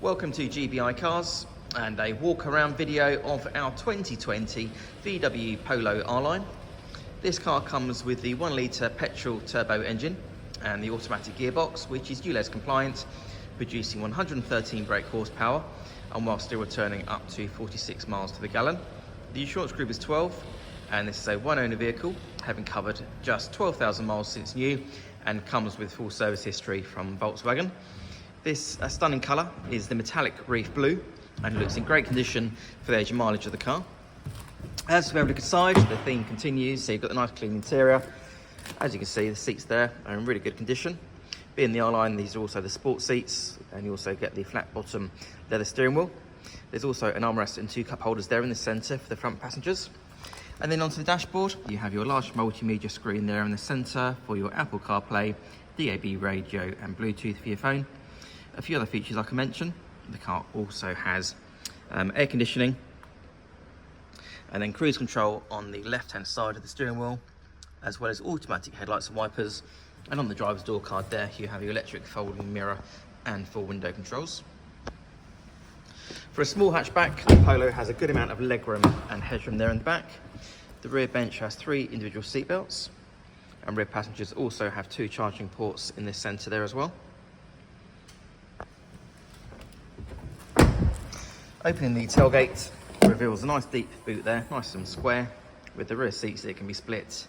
Welcome to GBI Cars and a walk around video of our 2020 VW Polo R-Line. This car comes with the 1 litre petrol turbo engine and the automatic gearbox, which is Ulez compliant, producing 113 brake horsepower and while still returning up to 46 miles to the gallon. The insurance group is 12 and this is a one owner vehicle, having covered just 12,000 miles since new and comes with full service history from Volkswagen. This stunning colour is the metallic Reef Blue and looks in great condition for the age and mileage of the car. As for the look inside, the theme continues, so you've got the nice clean interior. As you can see, the seats there are in really good condition. Being the R-Line, these are also the sport seats, and you also get the flat bottom leather steering wheel. There's also an armrest and 2 cup holders there in the centre for the front passengers. And then onto the dashboard, you have your large multimedia screen there in the centre for your Apple Carplay, DAB radio and Bluetooth for your phone. A few other features I can mention. The car also has air conditioning and then cruise control on the left hand side of the steering wheel, as well as automatic headlights and wipers. And on the driver's door card there you have your electric folding mirror and full window controls. For a small hatchback, the Polo has a good amount of legroom and headroom there in the back. The rear bench has 3 individual seat belts and rear passengers also have 2 charging ports in the centre there as well. Opening the tailgate reveals a nice deep boot there, nice and square, with the rear seats that can be split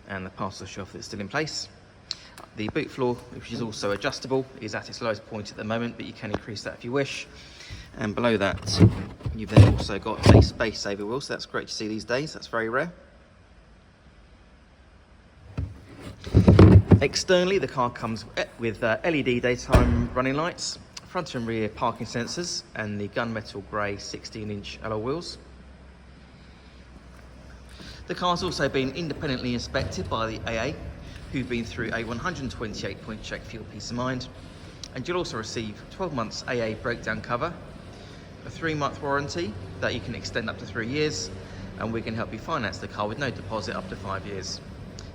and the parcel shelf that's still in place. The boot floor, which is also adjustable, is at its lowest point at the moment, but you can increase that if you wish. And below that, you've then also got a space saver wheel, so that's great to see these days, that's very rare. Externally, the car comes with LED daytime running lights, front and rear parking sensors and the gunmetal grey 16-inch alloy wheels. The car's also been independently inspected by the AA, who've been through a 128-point check for your peace of mind. And you'll also receive 12 months AA breakdown cover, a 3-month warranty that you can extend up to 3 years, and we can help you finance the car with no deposit up to 5 years.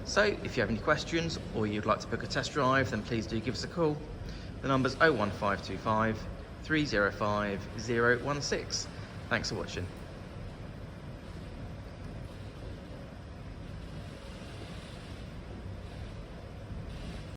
So if you have any questions or you'd like to book a test drive, then please do give us a call. The number's 01525 305 016. Thanks for watching.